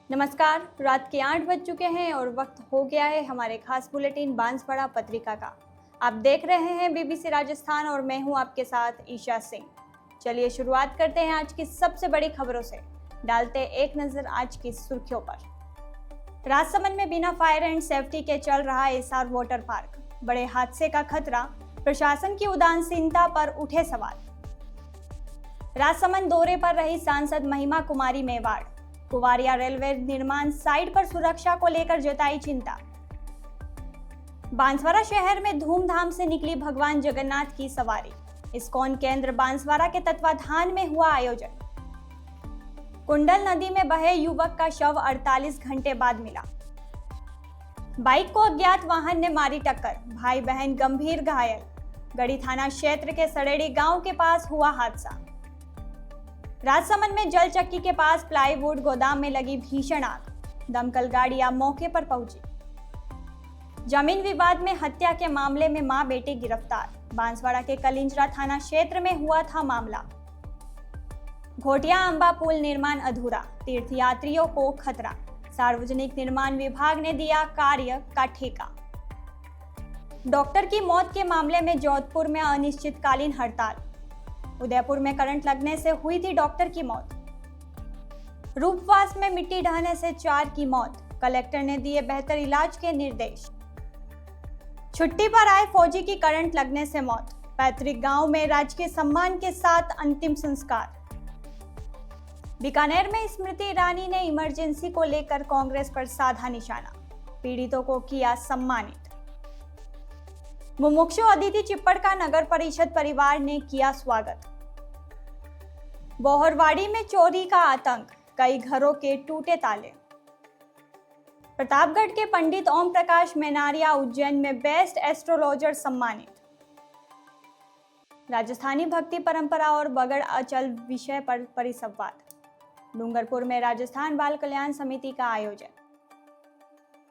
नमस्कार। रात के 8 बज चुके हैं और वक्त हो गया है हमारे खास बुलेटिन बांसवाड़ा पत्रिका का। आप देख रहे हैं बीबीसी राजस्थान और मैं हूं आपके साथ ईशा सिंह। चलिए शुरुआत करते हैं आज की सबसे बड़ी खबरों से। डालते एक नजर आज की सुर्खियों पर। राजसमंद में बिना फायर एंड सेफ्टी के चल रहा एसआर वाटर पार्क, बड़े हादसे का खतरा, प्रशासन की उदासीनता पर उठे सवाल। राजसमंद दौरे पर रही सांसद महिमा कुमारी मेवाड़, कुवारिया रेलवे निर्माण साइट पर सुरक्षा को लेकर जताई चिंता। बांसवाड़ा शहर में धूमधाम से निकली भगवान जगन्नाथ की सवारी, इस्कॉन केंद्र बांसवाड़ा के तत्वाधान में हुआ आयोजन। कुंडल नदी में बहे युवक का शव 48 घंटे बाद मिला। बाइक को अज्ञात वाहन ने मारी टक्कर, भाई बहन गंभीर घायल। गढ़ी थाना क्षेत्र के सड़ेड़ी गांव के पास हुआ हादसा। राजसमंद में जल चक्की के पास प्लाईवुड गोदाम में लगी भीषण आग, दमकल गाड़ियां मौके पर पहुंची। जमीन विवाद में हत्या के मामले में मां बेटी गिरफ्तार, बांसवाड़ा के कलिंजरा थाना क्षेत्र में हुआ था मामला। घोटिया अंबा पुल निर्माण अधूरा, तीर्थयात्रियों को खतरा, सार्वजनिक निर्माण विभाग ने दिया कार्य का ठेका। डॉक्टर की मौत के मामले में जोधपुर में अनिश्चितकालीन हड़ताल, उदयपुर में करंट लगने से हुई थी डॉक्टर की मौत। रूपवास में मिट्टी ढहने से 4 की मौत, कलेक्टर ने दिए बेहतर इलाज के निर्देश। छुट्टी पर आए फौजी की करंट लगने से मौत, पैतृक गांव में राजकीय सम्मान के साथ अंतिम संस्कार। बीकानेर में स्मृति ईरानी ने इमरजेंसी को लेकर कांग्रेस पर साधा निशाना, पीड़ितों को किया सम्मानित। मुमुक्षु अदिति चिप्पड़ का नगर परिषद परिवार ने किया स्वागत। बोहरवाड़ी में चोरी का आतंक, कई घरों के टूटे ताले। प्रतापगढ़ के पंडित ओम प्रकाश मेनारिया उज्जैन में बेस्ट एस्ट्रोलॉजर सम्मानित। राजस्थानी भक्ति परंपरा और बगड़ अचल विषय पर परिसंवाद, डूंगरपुर में राजस्थान बाल कल्याण समिति का आयोजन।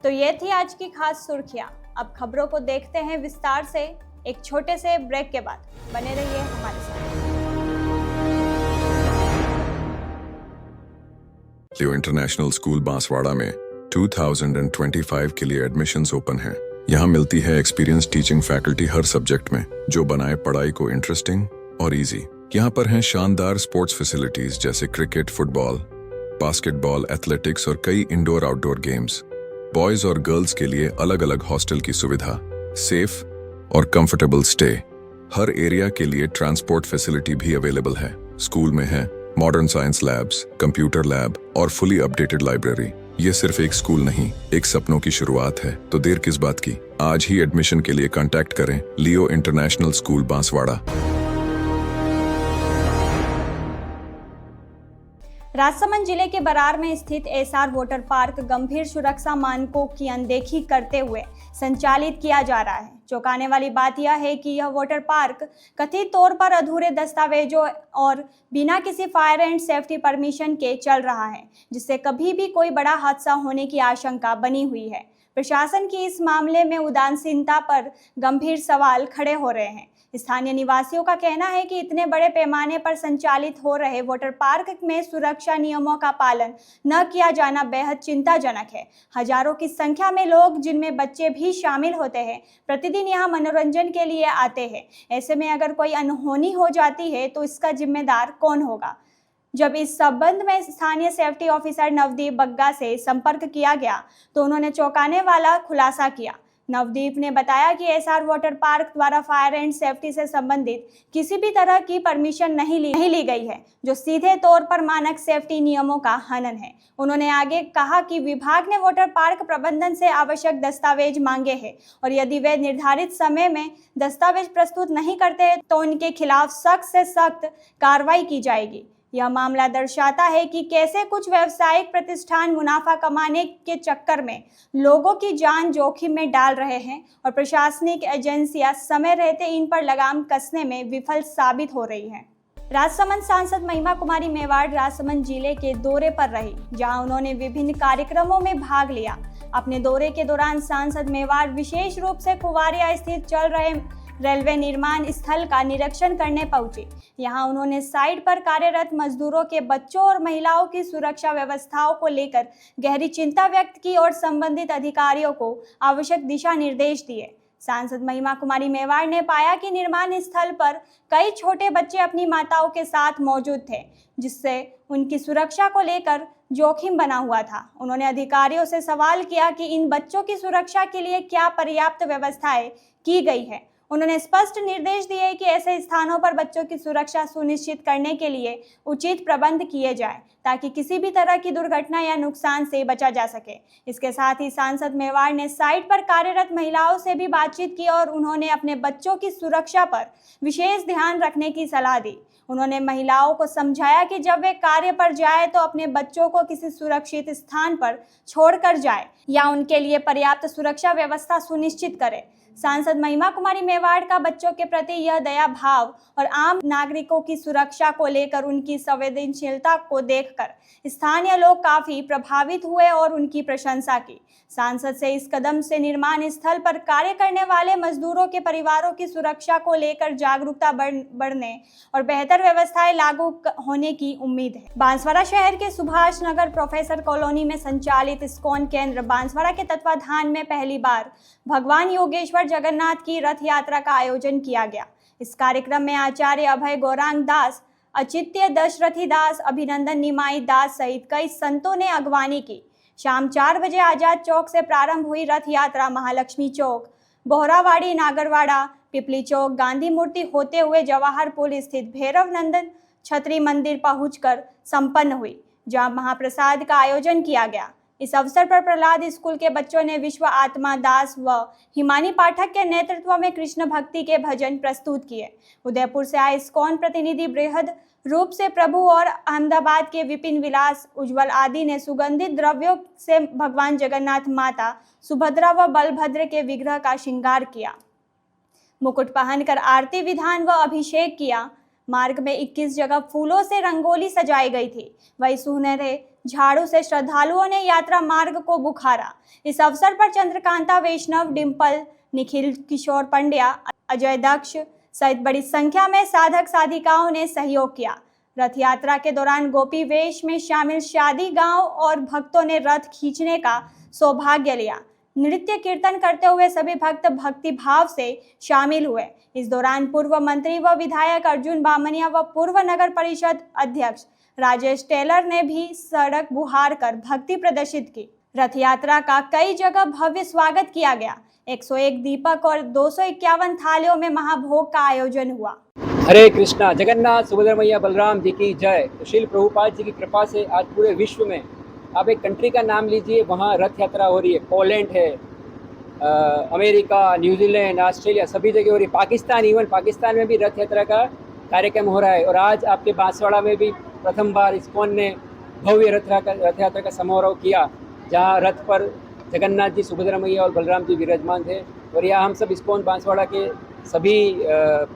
तो ये थी आज की खास सुर्खियां। अब खबरों को देखते हैं विस्तार से एक छोटे से ब्रेक के बाद। बने रहिए हमारे साथ। लियो इंटरनेशनल स्कूल बांसवाड़ा में 2025 के लिए एडमिशन्स ओपन हैं। यहाँ मिलती है एक्सपीरियंस टीचिंग फैकल्टी हर सब्जेक्ट में, जो बनाए पढ़ाई को इंटरेस्टिंग और इजी। यहाँ पर हैं शानदार स्पोर्ट्स फैसिलिटीज जैसे क्रिकेट, फुटबॉल, बास्केटबॉल, एथलेटिक्स और कई इंडोर आउटडोर गेम्स। बॉयज और गर्ल्स के लिए अलग अलग हॉस्टल की सुविधा, सेफ और कंफर्टेबल स्टे। हर एरिया के लिए ट्रांसपोर्ट फैसिलिटी भी अवेलेबल है। स्कूल में है modern science labs, computer lab और फुली अपडेटेड लाइब्रेरी। ये सिर्फ एक स्कूल नहीं, एक सपनों की शुरुआत है। तो देर किस बात की, आज ही एडमिशन के लिए कांटेक्ट करें लियो इंटरनेशनल स्कूल बांसवाड़ा। राजसमंद जिले के बरार में स्थित एसआर वाटर पार्क गंभीर सुरक्षा मानकों की अनदेखी करते हुए संचालित किया जा रहा है। चौंकाने वाली बात यह है कि यह वाटर पार्क कथित तौर पर अधूरे दस्तावेजों और बिना किसी फायर एंड सेफ्टी परमिशन के चल रहा है, जिससे कभी भी कोई बड़ा हादसा होने की आशंका बनी हुई है। प्रशासन की इस मामले में उदासीनता पर गंभीर सवाल खड़े हो रहे हैं। स्थानीय निवासियों का कहना है कि इतने बड़े पैमाने पर संचालित हो रहे वाटर पार्क में सुरक्षा नियमों का पालन न किया जाना बेहद चिंताजनक है। हजारों की संख्या में लोग, जिनमें बच्चे भी शामिल होते हैं, प्रतिदिन यहाँ मनोरंजन के लिए आते हैं। ऐसे में अगर कोई अनहोनी हो जाती है तो इसका जिम्मेदार कौन होगा? जब इस संबंध में स्थानीय सेफ्टी ऑफिसर नवदीप बग्गा से संपर्क किया गया तो उन्होंने चौंकाने वाला खुलासा किया। नवदीप ने बताया कि एसआर वाटर पार्क द्वारा फायर एंड सेफ्टी से संबंधित किसी भी तरह की परमिशन नहीं ली गई है, जो सीधे तौर पर मानक सेफ्टी नियमों का हनन है। उन्होंने आगे कहा कि विभाग ने वाटर पार्क प्रबंधन से आवश्यक दस्तावेज मांगे हैं और यदि वे निर्धारित समय में दस्तावेज प्रस्तुत नहीं करते तो उनके खिलाफ सख्त से सख्त कार्रवाई की जाएगी। यह मामला दर्शाता है कि कैसे कुछ व्यावसायिक प्रतिष्ठान मुनाफा कमाने के चक्कर में लोगों की जान जोखिम में डाल रहे हैं और प्रशासनिक एजेंसियां समय रहते इन पर लगाम कसने में विफल साबित हो रही हैं। राजसमंद सांसद महिमा कुमारी मेवाड़ राजसमंद जिले के दौरे पर रही, जहां उन्होंने विभिन्न कार्यक्रमों में भाग लिया। अपने दौरे के दौरान सांसद मेवाड़ विशेष रूप से कुवारिया स्थित चल रहे रेलवे निर्माण स्थल का निरीक्षण करने पहुंचे। यहां उन्होंने साइट पर कार्यरत मजदूरों के बच्चों और महिलाओं की सुरक्षा व्यवस्थाओं को लेकर गहरी चिंता व्यक्त की और संबंधित अधिकारियों को आवश्यक दिशा निर्देश दिए। सांसद महिमा कुमारी मेवाड़ ने पाया कि निर्माण स्थल पर कई छोटे बच्चे अपनी माताओं के साथ मौजूद थे, जिससे उनकी सुरक्षा को लेकर जोखिम बना हुआ था। उन्होंने अधिकारियों से सवाल किया कि इन बच्चों की सुरक्षा के लिए क्या पर्याप्त व्यवस्थाएं की गई है। उन्होंने स्पष्ट निर्देश दिए कि ऐसे स्थानों पर बच्चों की सुरक्षा सुनिश्चित करने के लिए उचित प्रबंध किए जाएं, ताकि किसी भी तरह की दुर्घटना या नुकसान से बचा जा सके। इसके साथ ही सांसद मेवाड़ ने साइट पर कार्यरत महिलाओं से भी बातचीत की और उन्होंने अपने बच्चों की सुरक्षा पर विशेष ध्यान रखने की सलाह दी। उन्होंने महिलाओं को समझाया कि जब वे कार्य पर जाए तो अपने बच्चों को किसी सुरक्षित स्थान पर छोड़कर जाए या उनके लिए पर्याप्त सुरक्षा व्यवस्था सुनिश्चित करें। सांसद महिमा कुमारी मेवाड़ का बच्चों के प्रति यह दया भाव और आम नागरिकों की सुरक्षा को लेकर उनकी संवेदनशीलता को देखकर स्थानीय लोग काफी प्रभावित हुए और उनकी प्रशंसा की। सांसद से इस कदम से निर्माण स्थल पर कार्य करने वाले मजदूरों के परिवारों की सुरक्षा को लेकर जागरूकता बढ़ने और बेहतर व्यवस्थाएं लागू होने की उम्मीद है। बांसवाड़ा शहर के सुभाष नगर प्रोफेसर कॉलोनी में संचालित इस्कॉन केंद्र बांसवाड़ा के तत्वाधान में पहली बार भगवान योगेश्वर जगन्नाथ की रथ यात्रा का आयोजन किया गया। इस कार्यक्रम में आचार्य अभय गौरांग दास, अचित्य दशरथी दास, अभिनंदन निमाई दास सहित कई संतों ने अगवानी की। शाम 4 बजे आजाद चौक से प्रारंभ हुई रथ यात्रा महालक्ष्मी चौक, बोहरावाड़ी, नागरवाड़ा, पिपली चौक, गांधी मूर्ति होते हुए जवाहर पुल स्थित भैरव नंदन छत्री मंदिर पहुंचकर संपन्न हुई, जहां महाप्रसाद का आयोजन किया गया। इस अवसर पर प्रहलाद स्कूल के बच्चों ने विश्व आत्मा दास व हिमानी पाठक के नेतृत्व में कृष्ण भक्ति के भजन प्रस्तुत किए। उदयपुर से आए इस्कॉन प्रतिनिधि बृहद रूप से प्रभु और अहमदाबाद के विपिन विलास उज्जवल आदि ने सुगंधित द्रव्यों से भगवान जगन्नाथ, माता सुभद्रा व बलभद्र के विग्रह का श्रृंगार किया। मुकुट पहनकर आरती विधान व अभिषेक किया। मार्ग में 21 जगह फूलों से रंगोली सजाई गई थी। वही सुनहरे झाड़ू से श्रद्धालुओं ने यात्रा मार्ग को बुखारा। इस अवसर पर चंद्रकांता वैष्णव, डिम्पल, निखिल किशोर पंड्या, अजय दक्ष सहित बड़ी संख्या में साधक साधिकाओं ने सहयोग किया। रथ यात्रा के दौरान गोपी वेश में शामिल शादी गांव और भक्तों ने रथ खींचने का सौभाग्य लिया। नृत्य कीर्तन करते हुए सभी भक्त भक्ति भाव से शामिल हुए। इस दौरान पूर्व मंत्री व विधायक अर्जुन बामनिया व पूर्व नगर परिषद अध्यक्ष राजेश टेलर ने भी सड़क बुहार कर भक्ति प्रदर्शित की। रथ यात्रा का कई जगह भव्य स्वागत किया गया। 101 दीपक और 251 थालियों में महाभोग का आयोजन हुआ। हरे कृष्णा। जगन्नाथ सुभद्रा मैया बलराम जी की जय। तो श्रील प्रभुपाद जी की कृपा से आज पूरे विश्व में, आप एक कंट्री का नाम लीजिए, वहाँ रथ यात्रा हो रही है। पोलैंड है, अमेरिका, न्यूजीलैंड, ऑस्ट्रेलिया, सभी जगह हो रही है। पाकिस्तान, इवन पाकिस्तान में भी रथ यात्रा का कार्यक्रम हो रहा है। और आज आपके बांसवाड़ा में भी प्रथम बार इस्कॉन ने भव्य रथ यात्रा का समारोह किया, जहाँ रथ पर जगन्नाथ जी, सुभद्रा मैया और बलराम जी विराजमान थे। और यहाँ हम सब इस्कॉन बांसवाड़ा के सभी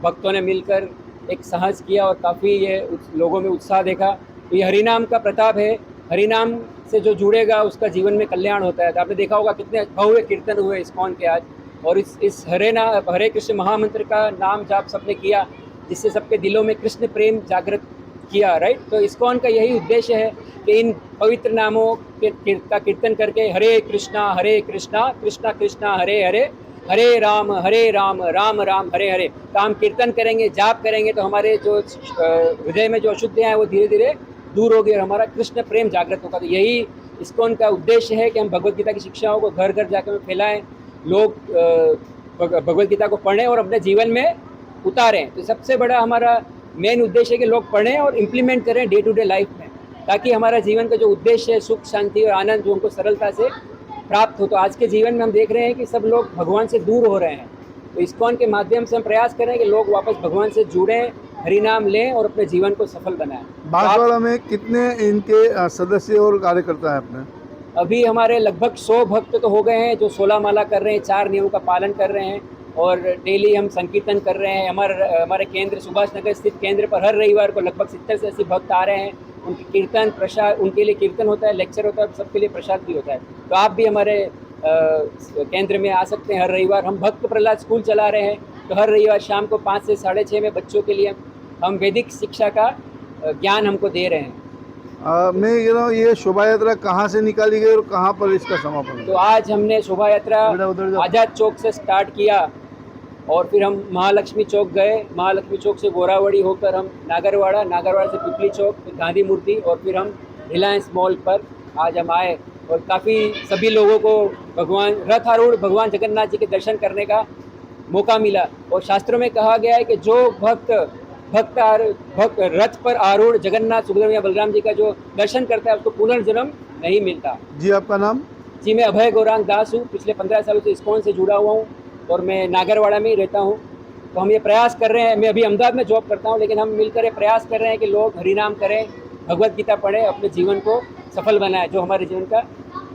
भक्तों ने मिलकर एक साहस किया और काफ़ी ये लोगों में उत्साह देखा। तो ये हरिनाम का प्रताप है। हरिनाम से जो जुड़ेगा उसका जीवन में कल्याण होता है। तो आपने देखा होगा कितने भव्य कीर्तन हुए इस्कॉन के आज। और इस हरे कृष्ण महामंत्र का नाम जाप सबने किया, जिससे सबके दिलों में कृष्ण प्रेम जागृत किया, राइट। तो इस्कॉन का यही उद्देश्य है कि इन पवित्र नामों का कीर्तन करके हरे कृष्णा कृष्णा कृष्णा हरे हरे, हरे राम राम राम हरे हरे। तो हम कीर्तन करेंगे, जाप करेंगे, तो हमारे जो हृदय में जो अशुद्धियाँ हैं वो धीरे धीरे दूर होगी और हमारा कृष्ण प्रेम जागृत होगा। तो यही इस्कॉन का उद्देश्य है कि हम भगवद गीता की शिक्षाओं को घर घर जाकर फैलाएं, लोग भगवद गीता को पढ़ें और अपने जीवन में उतारें। तो सबसे बड़ा हमारा मेन उद्देश्य है कि लोग पढ़ें और इम्प्लीमेंट करें डे टू डे लाइफ में, ताकि हमारा जीवन का जो उद्देश्य है, सुख शांति और आनंद, जो उनको सरलता से प्राप्त हो। तो आज के जीवन में हम देख रहे हैं कि सब लोग भगवान से दूर हो रहे हैं। तो इस्कॉन के माध्यम से हम प्रयास करें कि लोग वापस भगवान से जुड़ें, हरिनाम लें और अपने जीवन को सफल बनाएं। बांसवाड़ा में कितने इनके सदस्य और कार्यकर्ता हैं अपने? अभी हमारे लगभग 100 भक्त तो हो गए हैं जो 16 माला कर रहे हैं, 4 नियमों का पालन कर रहे हैं और डेली हम संकीर्तन कर रहे हैं। हमारे केंद्र सुभाष नगर स्थित केंद्र पर हर रविवार को लगभग 70 से 80 भक्त आ रहे हैं। उनकी कीर्तन प्रसाद, उनके लिए कीर्तन होता है, लेक्चर होता है, सबके लिए प्रसाद भी होता है। तो आप भी हमारे केंद्र में आ सकते हैं हर रविवार। हम भक्त प्रहलाद स्कूल चला रहे हैं, तो हर रविवार शाम को 5 से 6:30 में बच्चों के लिए हम वैदिक शिक्षा का ज्ञान हमको दे रहे हैं। मैं कह रहा हूँ ये शोभा यात्रा कहाँ से निकाली गई और कहाँ पर इसका समापन तो हुआ? आज हमने शोभा यात्रा उधर जाओ। आज़ाद चौक से स्टार्ट किया और फिर हम महालक्ष्मी चौक गए, महालक्ष्मी चौक से गोरावड़ी होकर हम नागरवाड़ा से पिपली चौक, फिर गांधी मूर्ति और फिर हम रिलायंस मॉल पर आज हम आए और काफ़ी सभी लोगों को भगवान रथ आरूढ़ भगवान जगन्नाथ जी के दर्शन करने का मौका मिला। और शास्त्रों में कहा गया है कि जो भक्त रथ पर आरूढ़ जगन्नाथ सुभद्रा या बलराम जी का जो दर्शन करता है उसको पुनर्जन्म नहीं मिलता। जी आपका नाम? जी मैं अभय गौरांग दास हूँ, पिछले 15 सालों से इस्कॉन से जुड़ा हुआ हूँ और मैं नागरवाड़ा में ही रहता हूँ। तो हम ये प्रयास कर रहे हैं, मैं अभी अहमदाबाद में जॉब करता हूँ, लेकिन हम मिलकर ये प्रयास कर रहे हैं कि लोग हरिनाम करें, भगवत गीता पढ़ें, अपने जीवन को सफल बनाएं, जो हमारे जीवन का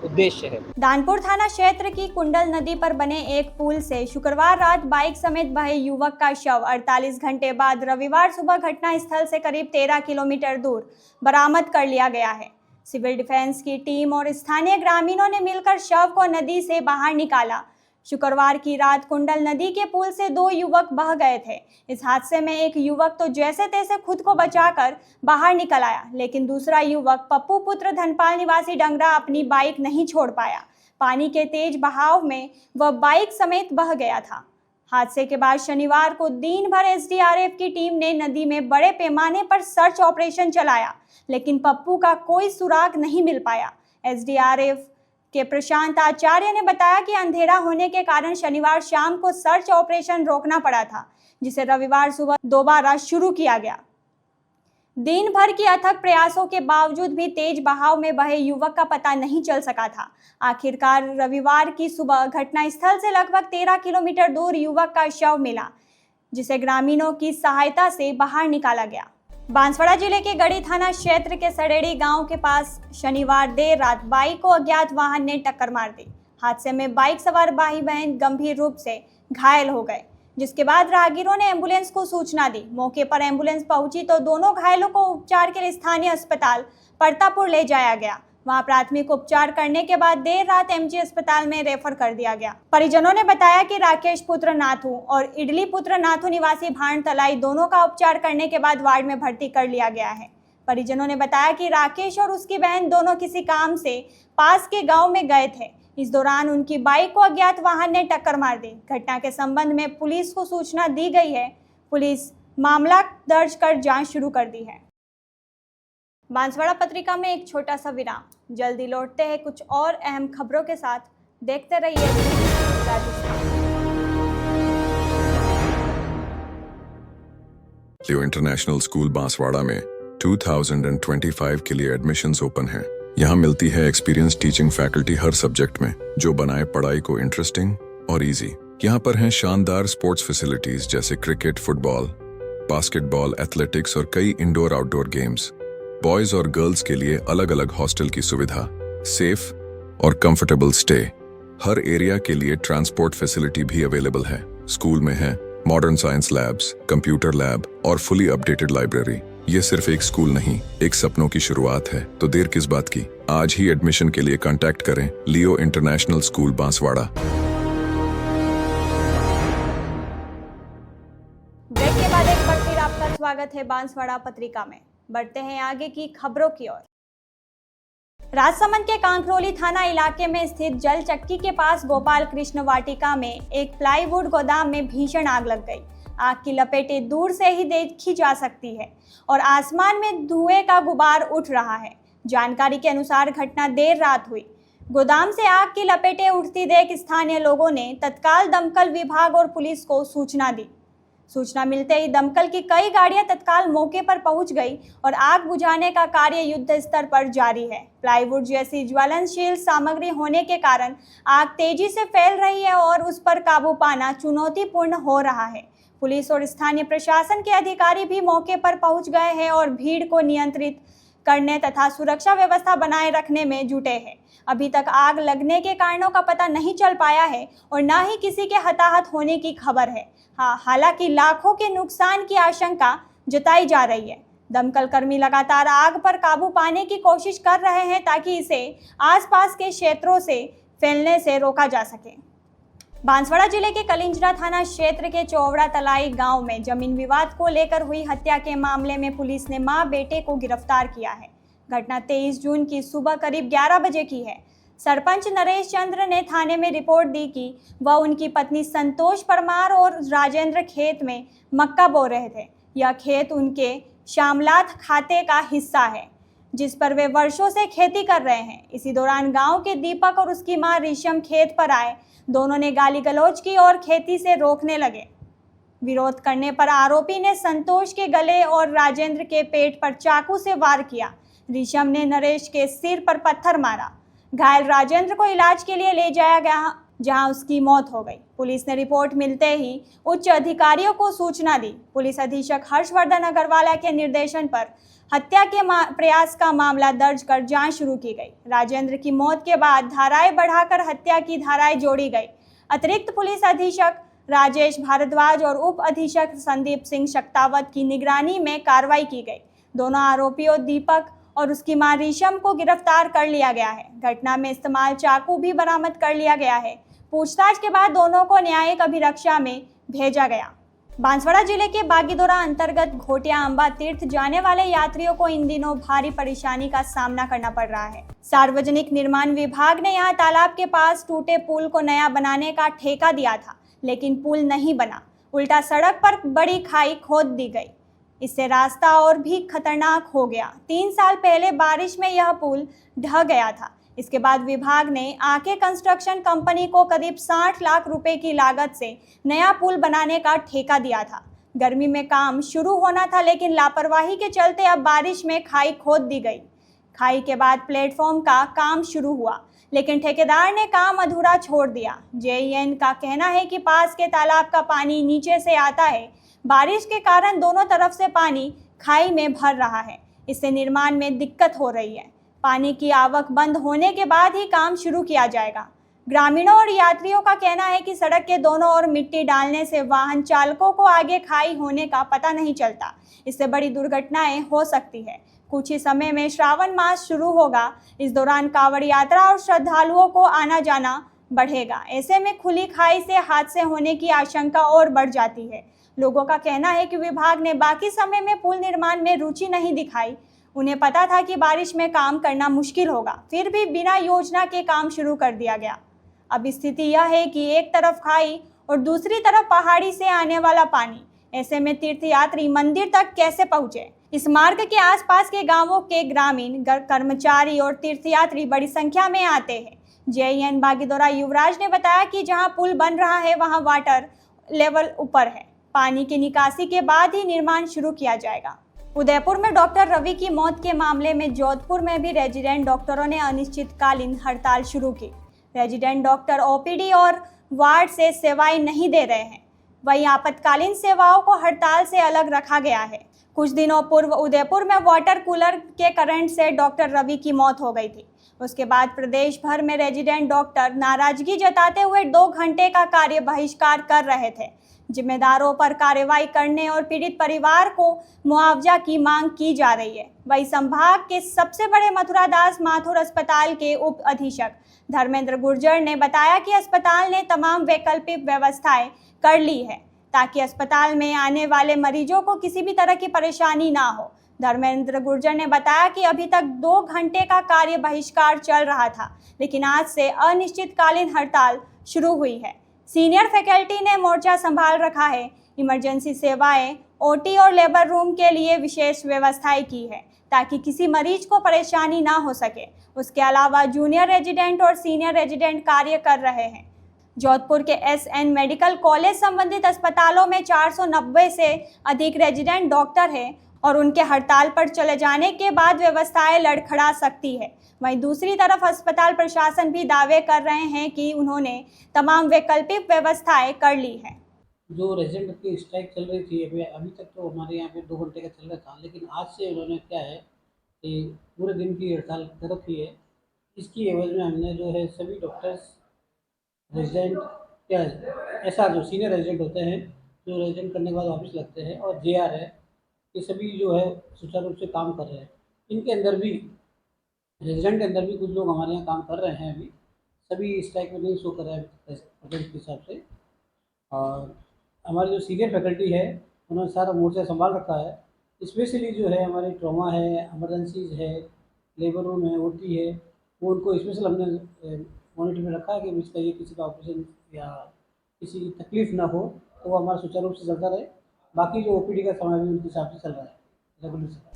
उद्देश्य है। दानपुर थाना क्षेत्र की कुंडल नदी पर बने एक पुल से शुक्रवार रात बाइक समेत बहे युवक का शव 48 घंटे बाद रविवार सुबह घटना स्थल से करीब 13 किलोमीटर दूर बरामद कर लिया गया है। सिविल डिफेंस की टीम और स्थानीय ग्रामीणों ने मिलकर शव को नदी से बाहर निकाला। शुक्रवार की रात कुंडल नदी के पुल से 2 युवक बह गए थे। इस हादसे में एक युवक तो जैसे तैसे खुद को बचाकर बाहर निकल आया, लेकिन दूसरा युवक पप्पू पुत्र धनपाल निवासी डंगरा अपनी बाइक नहीं छोड़ पाया। पानी के तेज बहाव में वह बाइक समेत बह गया था। हादसे के बाद शनिवार को दिन भर एसडीआरएफ की टीम ने नदी में बड़े पैमाने पर सर्च ऑपरेशन चलाया, लेकिन पप्पू का कोई सुराग नहीं मिल पाया। एसडीआरएफ के प्रशांत आचार्य ने बताया कि अंधेरा होने के कारण शनिवार शाम को सर्च ऑपरेशन रोकना पड़ा था, जिसे रविवार सुबह दोबारा शुरू किया गया। दिन भर की अथक प्रयासों के बावजूद भी तेज बहाव में बहे युवक का पता नहीं चल सका था। आखिरकार रविवार की सुबह घटनास्थल से लगभग 13 किलोमीटर दूर युवक का शव मिला, जिसे ग्रामीणों की सहायता से बाहर निकाला गया। बांसवाड़ा जिले के गढ़ी थाना क्षेत्र के सड़ेड़ी गांव के पास शनिवार देर रात बाइक को अज्ञात वाहन ने टक्कर मार दी। हादसे में बाइक सवार भाई बहन गंभीर रूप से घायल हो गए, जिसके बाद राहगीरों ने एम्बुलेंस को सूचना दी। मौके पर एम्बुलेंस पहुंची तो दोनों घायलों को उपचार के लिए स्थानीय अस्पताल परतापुर ले जाया गया। वहां प्राथमिक उपचार करने के बाद देर रात एमजी अस्पताल में रेफर कर दिया गया। परिजनों ने बताया कि राकेश पुत्र नाथू और इडली पुत्र नाथू निवासी भाण तलाई दोनों का उपचार करने के बाद वार्ड में भर्ती कर लिया गया है। परिजनों ने बताया कि राकेश और उसकी बहन दोनों किसी काम से पास के गाँव में गए थे। इस दौरान उनकी बाइक को अज्ञात वाहन ने टक्कर मार दी। घटना के संबंध में पुलिस को सूचना दी गई है। पुलिस मामला दर्ज कर जांच शुरू कर दी है। बांसवाड़ा पत्रिका में एक छोटा सा विराम। जल्दी लौटते हैं कुछ और अहम खबरों के साथ। देखते रहिए राजस्थान। लियो इंटरनेशनल स्कूल बांसवाड़ा में 2025 के लिए एडमिशन्स ओपन हैं। यहाँ मिलती है एक्सपीरियंस टीचिंग फैकल्टी हर सब्जेक्ट में, जो बनाए पढ़ाई को इंटरेस्टिंग और इजी। यहाँ पर हैं शानदार स्पोर्ट्स फैसिलिटीज जैसे क्रिकेट, फुटबॉल, बास्केटबॉल, एथलेटिक्स और कई इंडोर आउटडोर गेम्स। बॉयज और गर्ल्स के लिए अलग अलग हॉस्टल की सुविधा, सेफ और कंफर्टेबल स्टे। हर एरिया के लिए ट्रांसपोर्ट फैसिलिटी भी अवेलेबल है। स्कूल में है modern science labs, computer lab और फुली अपडेटेड लाइब्रेरी। ये सिर्फ एक स्कूल नहीं, एक सपनों की शुरुआत है। तो देर किस बात की, आज ही एडमिशन के लिए कांटेक्ट करें लियो इंटरनेशनल स्कूल बांसवाड़ा। ब्रेक के बाद एक बार फिर आपका स्वागत है बांसवाड़ा पत्रिका में। बढ़ते हैं आगे की खबरों की ओर। राजसमंद के कांकरोली थाना इलाके में स्थित जल चक्की के पास गोपाल कृष्ण वाटिका में एक प्लाईवुड गोदाम में भीषण आग लग गई। आग की लपेटें दूर से ही देखी जा सकती है और आसमान में धुएं का गुबार उठ रहा है। जानकारी के अनुसार घटना देर रात हुई। गोदाम से आग की लपेटें उठती देख स्थानीय लोगों ने तत्काल दमकल विभाग और पुलिस को सूचना दी। सूचना मिलते ही दमकल की कई गाड़ियां तत्काल मौके पर पहुंच गई और आग बुझाने का कार्य युद्ध स्तर पर जारी है। प्लाईवुड जैसी ज्वलनशील सामग्री होने के कारण आग तेजी से फैल रही है और उस पर काबू पाना चुनौतीपूर्ण हो रहा है। पुलिस और स्थानीय प्रशासन के अधिकारी भी मौके पर पहुंच गए हैं और भीड़ को नियंत्रित करने तथा सुरक्षा व्यवस्था बनाए रखने में जुटे हैं। अभी तक आग लगने के कारणों का पता नहीं चल पाया है और न ही किसी के हताहत होने की खबर है। हालांकि लाखों के नुकसान की आशंका जताई जा रही है। दमकल कर्मी लगातार आग पर काबू पाने की कोशिश कर रहे हैं ताकि इसे आसपास के क्षेत्रों से फैलने से रोका जा सके। बांसवाड़ा जिले के कलिंजरा थाना क्षेत्र के चौवड़ा तलाई गांव में जमीन विवाद को लेकर हुई हत्या के मामले में पुलिस ने मां बेटे को गिरफ्तार किया है। घटना 23 जून की सुबह करीब 11 बजे की है। सरपंच नरेश चंद्र ने थाने में रिपोर्ट दी कि वह उनकी पत्नी संतोष परमार और राजेंद्र खेत में मक्का बो रहे थे। यह खेत उनके शामलात खाते का हिस्सा है जिस पर वे वर्षों से खेती कर रहे हैं। इसी दौरान गांव के दीपक और उसकी मां रेशम खेत पर आए। दोनों ने गाली गलौज की और खेती से रोकने लगे। विरोध करने पर आरोपी ने संतोष के गले और राजेंद्र के पेट पर चाकू से वार किया। रेशम ने नरेश के सिर पर पत्थर मारा। घायल राजेंद्र को इलाज के लिए ले जाया गया जहां उसकी मौत हो गई। पुलिस ने रिपोर्ट मिलते ही उच्च अधिकारियों को सूचना दी। पुलिस अधीक्षक हर्षवर्धन अग्रवाला के निर्देशन पर हत्या के प्रयास का मामला दर्ज कर जांच शुरू की गई। राजेंद्र की मौत के बाद धाराएं बढ़ाकर हत्या की धाराएं जोड़ी गई। अतिरिक्त पुलिस अधीक्षक राजेश भारद्वाज और उप अधीक्षक संदीप सिंह शक्तावत की निगरानी में कार्रवाई की गई। दोनों आरोपियों दीपक और उसकी मां रेशम को गिरफ्तार कर लिया गया है। घटना में इस्तेमाल चाकू भी बरामद कर लिया गया है। पूछताछ के बाद दोनों को न्यायिक अभिरक्षा में भेजा गया। बांसवाड़ा जिले के बागीदोरा अंतर्गत घोटिया अंबा तीर्थ जाने वाले यात्रियों को इन दिनों भारी परेशानी का सामना करना पड़ रहा है। सार्वजनिक निर्माण विभाग ने यहां तालाब के पास टूटे पुल को नया बनाने का ठेका दिया था, लेकिन पुल नहीं बना। उल्टा सड़क पर बड़ी खाई खोद दी गई। इससे रास्ता और भी खतरनाक हो गया। 3 साल पहले बारिश में यह पुल ढह गया था। इसके बाद विभाग ने आके कंस्ट्रक्शन कंपनी को करीब 60 लाख रुपए की लागत से नया पुल बनाने का ठेका दिया था। गर्मी में काम शुरू होना था, लेकिन लापरवाही के चलते अब बारिश में खाई खोद दी गई। खाई के बाद प्लेटफॉर्म का काम शुरू हुआ, लेकिन ठेकेदार ने काम अधूरा छोड़ दिया। जेईएन का कहना है कि पास के तालाब का पानी नीचे से आता है। बारिश के कारण दोनों तरफ से पानी खाई में भर रहा है। इससे निर्माण में दिक्कत हो रही है। पानी की आवक बंद होने के बाद ही काम शुरू किया जाएगा। ग्रामीणों और यात्रियों का कहना है कि सड़क के दोनों ओर मिट्टी डालने से वाहन चालकों को आगे खाई होने का पता नहीं चलता। इससे बड़ी दुर्घटनाएं हो सकती है। कुछ ही समय में श्रावण मास शुरू होगा। इस दौरान कांवड़ यात्रा और श्रद्धालुओं को आना जाना बढ़ेगा। ऐसे में खुली खाई से हादसे होने की आशंका और बढ़ जाती है। लोगों का कहना है कि विभाग ने बाकी समय में पुल निर्माण में रुचि नहीं दिखाई। उन्हें पता था कि बारिश में काम करना मुश्किल होगा, फिर भी बिना योजना के काम शुरू कर दिया गया। अब स्थिति यह है कि एक तरफ खाई और दूसरी तरफ पहाड़ी से आने वाला पानी। ऐसे में तीर्थयात्री मंदिर तक कैसे पहुंचे? इस मार्ग के आसपास के गांवों के ग्रामीण कर्मचारी और तीर्थयात्री बड़ी संख्या में आते हैं। जेईएन बागीदोरा युवराज ने बताया कि जहां पुल बन रहा है वहां वाटर लेवल ऊपर है। पानी की निकासी के बाद ही निर्माण शुरू किया जाएगा। उदयपुर में डॉक्टर रवि की मौत के मामले में जोधपुर में भी रेजिडेंट डॉक्टरों ने अनिश्चितकालीन हड़ताल शुरू की। रेजिडेंट डॉक्टर ओपीडी और वार्ड से सेवाएं नहीं दे रहे हैं। वहीं आपातकालीन सेवाओं को हड़ताल से अलग रखा गया है। कुछ दिनों पूर्व उदयपुर में वाटर कूलर के करंट से डॉक्टर रवि की मौत हो गई थी। उसके बाद प्रदेश भर में रेजिडेंट डॉक्टर नाराजगी जताते हुए 2 घंटे का कार्य बहिष्कार कर रहे थे। जिम्मेदारों पर कार्रवाई करने और पीड़ित परिवार को मुआवजा की मांग की जा रही है। वही संभाग के सबसे बड़े मथुरा दास माथुर अस्पताल के उप अधीक्षक धर्मेंद्र गुर्जर ने बताया कि अस्पताल ने तमाम वैकल्पिक व्यवस्थाएं कर ली है ताकि अस्पताल में आने वाले मरीजों को किसी भी तरह की परेशानी ना हो। धर्मेंद्र गुर्जर ने बताया कि अभी तक 2 घंटे का कार्य बहिष्कार चल रहा था, लेकिन आज से अनिश्चितकालीन हड़ताल शुरू हुई है। सीनियर फैकल्टी ने मोर्चा संभाल रखा है। इमरजेंसी सेवाएं, ओटी और लेबर रूम के लिए विशेष व्यवस्थाएं की है ताकि किसी मरीज को परेशानी ना हो सके। उसके अलावा जूनियर रेजिडेंट और सीनियर रेजिडेंट कार्य कर रहे हैं। जोधपुर के एसएन मेडिकल कॉलेज संबंधित अस्पतालों में 490 से अधिक रेजिडेंट डॉक्टर हैं और उनके हड़ताल पर चले जाने के बाद व्यवस्थाएं लड़खड़ा सकती है। वहीं दूसरी तरफ अस्पताल प्रशासन भी दावे कर रहे हैं कि उन्होंने तमाम वैकल्पिक व्यवस्थाएं कर ली है। जो रेजिडेंट की स्ट्राइक चल रही थी अभी तक तो हमारे यहाँ पे 2 घंटे का चल रहा था, लेकिन आज से उन्होंने क्या है कि पूरे दिन की हड़ताल कर रखी है। इसकी एवज में हमने जो है सभी डॉक्टर्स रेजिडेंट क्या ऐसा जो सीनियर रेजिडेंट होते हैं जो रेजिडेंट करने के बाद वापस लगते हैं और जेआर है, ये सभी जो है सुचारू रूप से काम कर रहे हैं। इनके अंदर भी रेजिडेंट के अंदर भी कुछ लोग हमारे यहाँ काम कर रहे हैं। अभी सभी स्ट्राइक में नहीं शो कर रहा है प्रेजेंट के हिसाब से। और हमारी जो सीनियर फैकल्टी है उन्होंने सारा मोर्चा संभाल रखा है। स्पेशली जो है हमारे ट्रॉमा है, इमरजेंसीज है, लेबर रूम है, ओटी है, वो उनको स्पेशल हमने मॉनिटर में रखा है कि बीच का ये किसी का ऑपरेशन या किसी की तकलीफ ना हो, तो वो हमारा सुचारू रूप से चलता रहे। बाकी जो ओपीडी का समय भी उनके हिसाब से चल रहा है, रेगुलर चल रहा है।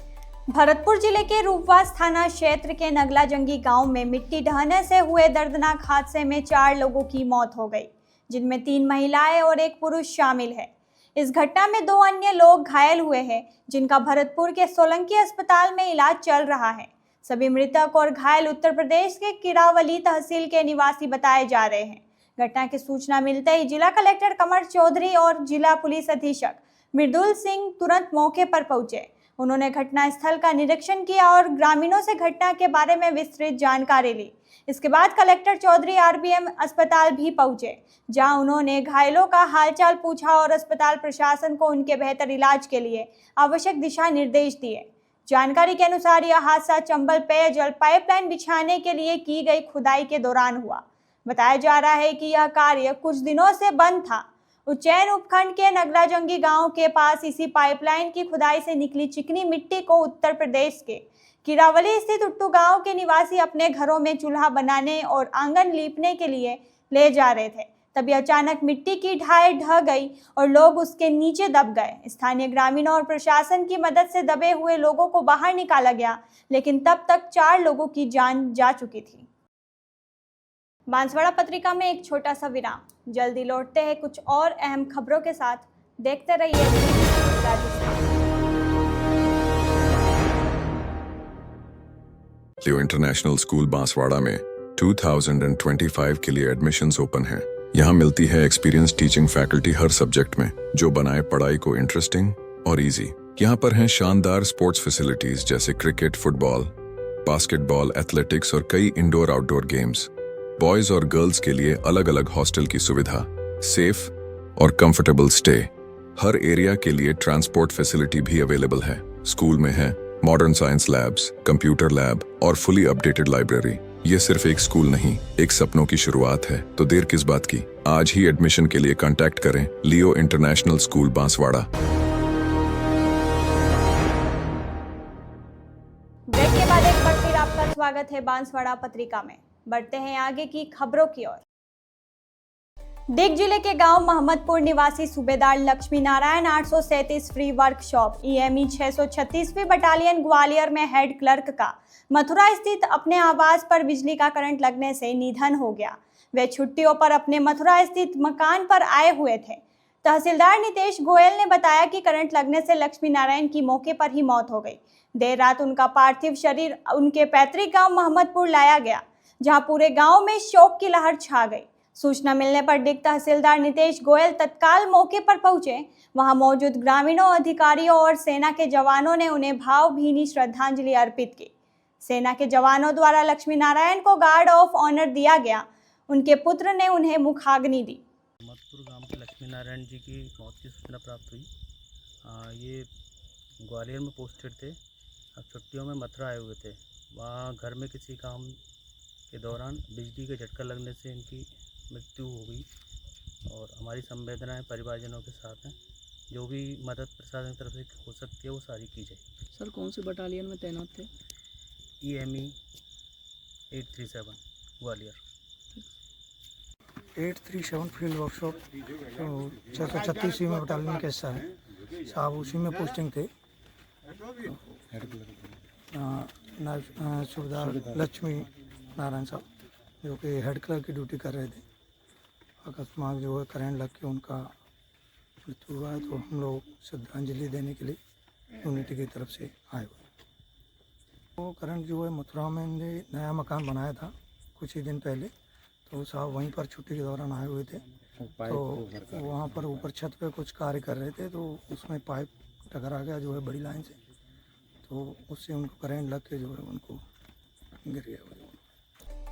भरतपुर जिले के रूपवास थाना क्षेत्र के नगला जंगी गांव में मिट्टी ढहने से हुए दर्दनाक हादसे में 4 लोगों की मौत हो गई, जिनमें 3 महिलाएं और 1 पुरुष शामिल है। इस घटना में 2 अन्य लोग घायल हुए हैं, जिनका भरतपुर के सोलंकी अस्पताल में इलाज चल रहा है। सभी मृतक और घायल उत्तर प्रदेश के किरावली तहसील के निवासी बताए जा रहे हैं। घटना की सूचना मिलते ही जिला कलेक्टर कमर चौधरी और जिला पुलिस अधीक्षक मृदुल सिंह तुरंत मौके पर पहुंचे। उन्होंने घटनास्थल का निरीक्षण किया और ग्रामीणों से घटना के बारे में विस्तृत जानकारी ली। इसके बाद कलेक्टर चौधरी आरबीएम अस्पताल भी पहुंचे, जहां उन्होंने घायलों का हालचाल पूछा और अस्पताल प्रशासन को उनके बेहतर इलाज के लिए आवश्यक दिशा निर्देश दिए। जानकारी के अनुसार यह हादसा चंबल पेयजल पाइपलाइन बिछाने के लिए की गई खुदाई के दौरान हुआ। बताया जा रहा है कि यह कार्य कुछ दिनों से बंद था। उज्जैन उपखंड के नगला जंगी गांव के पास इसी पाइपलाइन की खुदाई से निकली चिकनी मिट्टी को उत्तर प्रदेश के किरावली स्थित उट्टू गांव के निवासी अपने घरों में चूल्हा बनाने और आंगन लीपने के लिए ले जा रहे थे। तभी अचानक मिट्टी की ढाई ढह गई और लोग उसके नीचे दब गए। स्थानीय ग्रामीणों और प्रशासन की मदद से दबे हुए लोगों को बाहर निकाला गया, लेकिन तब तक 4 लोगों की जान जा चुकी थी। बांसवाड़ा पत्रिका में एक छोटा सा विराम। जल्दी लौटते हैं कुछ और अहम खबरों के साथ। देखते रहिए राजस्थान। लियो इंटरनेशनल स्कूल बांसवाड़ा में 2025 के लिए एडमिशन्स ओपन हैं। यहाँ मिलती है एक्सपीरियंस टीचिंग फैकल्टी हर सब्जेक्ट में, जो बनाए पढ़ाई को इंटरेस्टिंग और इजी। यहाँ पर हैं शानदार स्पोर्ट्स फैसिलिटीज जैसे क्रिकेट, फुटबॉल, बास्केटबॉल, एथलेटिक्स और कई इंडोर आउटडोर गेम्स। बॉयज और गर्ल्स के लिए अलग अलग हॉस्टल की सुविधा, सेफ और कंफर्टेबल स्टे। हर एरिया के लिए ट्रांसपोर्ट फैसिलिटी भी अवेलेबल है। स्कूल में है modern science labs, computer lab और फुली अपडेटेड लाइब्रेरी। ये सिर्फ एक स्कूल नहीं, एक सपनों की शुरुआत है। तो देर किस बात की, आज ही एडमिशन के लिए कांटेक्ट करें लियो इंटरनेशनल स्कूल बांसवाड़ा। ब्रेक के बाद एक बार फिर आपका स्वागत है बांसवाड़ा पत्रिका में। बढ़ते हैं आगे की खबरों की ओर। दिग जिले के गांव मोहम्मदपुर निवासी सूबेदार Lakshmi Narayan 837 free workshop EME 636वीं बटालियन ग्वालियर में हेड क्लर्क का मथुरा स्थित अपने आवास पर बिजली का करंट लगने से निधन हो गया। वे छुट्टियों पर अपने मथुरा स्थित मकान पर आए हुए थे। तहसीलदार नितेश गोयल ने बताया कि करंट लगने से लक्ष्मी नारायण की मौके पर ही मौत हो गई। देर रात उनका पार्थिव शरीर उनके पैतृक गांव मोहम्मदपुर लाया गया, जहां पूरे गांव में शोक की लहर छा गई। सूचना मिलने पर डिग तहसीलदार नितेश गोयल तत्काल मौके पर पहुंचे। वहां मौजूद ग्रामीणों, अधिकारियों और सेना के जवानों ने उन्हें भावभीनी श्रद्धांजलि अर्पित की। सेना के जवानों द्वारा लक्ष्मी नारायण को गार्ड ऑफ ऑनर दिया गया। उनके पुत्र ने उन्हें मुखाग्नि दी। मोहम्मदपुर गांव के लक्ष्मी नारायण जी की मौत की सूचना प्राप्त हुई। ये ग्वालियर में पोस्टेड थे, अब छुट्टियों में मथुरा आए हुए थे। वहाँ घर में किसी काम के दौरान बिजली का झटका लगने से इनकी मृत्यु हो गई और हमारी संवेदनाएं परिवारजनों के साथ हैं। जो भी मदद प्रशासन की तरफ से हो सकती है वो सारी की जाए। सर कौन से बटालियन में तैनात थे? EME 837 ग्वालियर। 837 फील्ड वर्कशॉप तो 636वीं में बटालियन का हिस्सा है। साहब उसी में पोस्टिंग थे। सूबेदार लक्ष्मी नारायण साहब जो कि हेड क्लर्क की ड्यूटी कर रहे थे। अकस्मात जो है करंट लग के उनका मृत्यु हुआ है, तो हम लोग श्रद्धांजलि देने के लिए यूनिटी की तरफ से आए हुए। वो करंट जो है मथुरा में नया मकान बनाया था कुछ ही दिन पहले, तो साहब वहीं पर छुट्टी के दौरान आए हुए थे। तो वहाँ पर ऊपर छत पे कुछ कार्य कर रहे थे, तो उसमें पाइप टकरा गया जो है बड़ी लाइन से, तो उससे उनको करंट लग के जो है उनको गिर गया।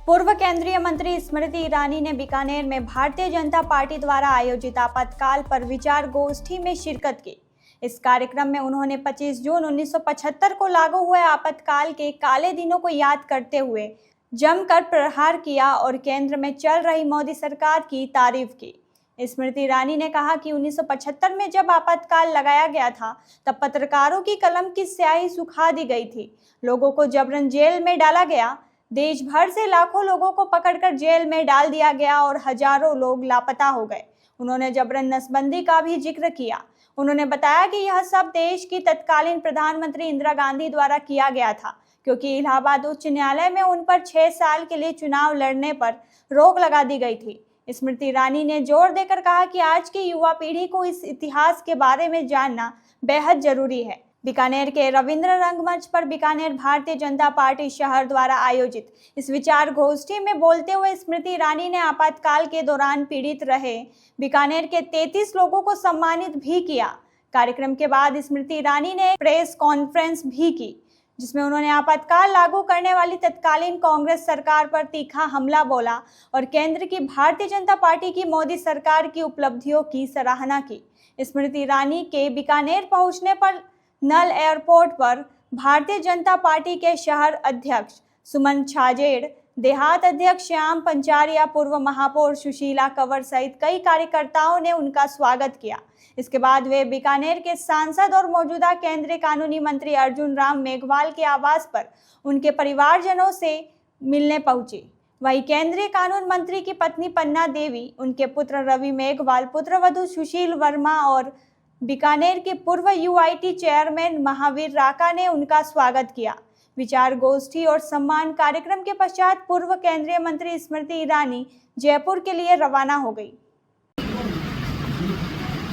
पूर्व केंद्रीय मंत्री स्मृति ईरानी ने बीकानेर में भारतीय जनता पार्टी द्वारा आयोजित आपातकाल पर विचार गोष्ठी में शिरकत की। इस कार्यक्रम में उन्होंने 25 जून 1975 को लागू हुए आपातकाल के काले दिनों को याद करते हुए जमकर प्रहार किया और केंद्र में चल रही मोदी सरकार की तारीफ की। स्मृति ईरानी ने कहा कि 1975 में जब आपातकाल लगाया गया था तब पत्रकारों की कलम की स्याही सुखा दी गई थी, लोगों को जबरन जेल में डाला गया, देश भर से लाखों लोगों को पकड़कर जेल में डाल दिया गया और हजारों लोग लापता हो गए। उन्होंने जबरन नसबंदी का भी जिक्र किया। उन्होंने बताया कि यह सब देश की तत्कालीन प्रधानमंत्री इंदिरा गांधी द्वारा किया गया था, क्योंकि इलाहाबाद उच्च न्यायालय में उन पर 6 साल के लिए चुनाव लड़ने पर रोक लगा दी गई थी। स्मृति ईरानी ने जोर देकर कहा कि आज की युवा पीढ़ी को इस इतिहास के बारे में जानना बेहद जरूरी है। बीकानेर के रविंद्र रंगमंच पर बीकानेर भारतीय जनता पार्टी शहर द्वारा आयोजित इस विचार गोष्ठी में बोलते हुए स्मृति ईरानी ने आपातकाल के दौरान पीड़ित रहे बीकानेर के 33 लोगों को सम्मानित भी किया। कार्यक्रम के बाद स्मृति ईरानी ने प्रेस कॉन्फ्रेंस भी की, जिसमें उन्होंने आपातकाल लागू करने वाली तत्कालीन कांग्रेस सरकार पर तीखा हमला बोला और केंद्र की भारतीय जनता पार्टी की मोदी सरकार की उपलब्धियों की सराहना की। स्मृति ईरानी के बीकानेर पहुंचने पर नल एयरपोर्ट पर भारतीय जनता पार्टी के शहर अध्यक्ष सुमन छाजेड़, देहात अध्यक्ष श्याम पंचारिया, पूर्व महापौर सुशीला कंवर सहित कई कार्यकर्ताओं ने उनका स्वागत किया। इसके बाद वे बीकानेर के सांसद और मौजूदा केंद्रीय कानूनी मंत्री अर्जुन राम मेघवाल के आवास पर उनके परिवारजनों से मिलने पहुंचे। वहीं केंद्रीय कानून मंत्री की पत्नी पन्ना देवी, उनके पुत्र रवि मेघवाल, पुत्रवधू सुशील वर्मा और बीकानेर के पूर्व यूआईटी चेयरमैन महावीर राका ने उनका स्वागत किया। विचार गोष्ठी और सम्मान कार्यक्रम के पश्चात पूर्व केंद्रीय मंत्री स्मृति ईरानी जयपुर के लिए रवाना हो गई।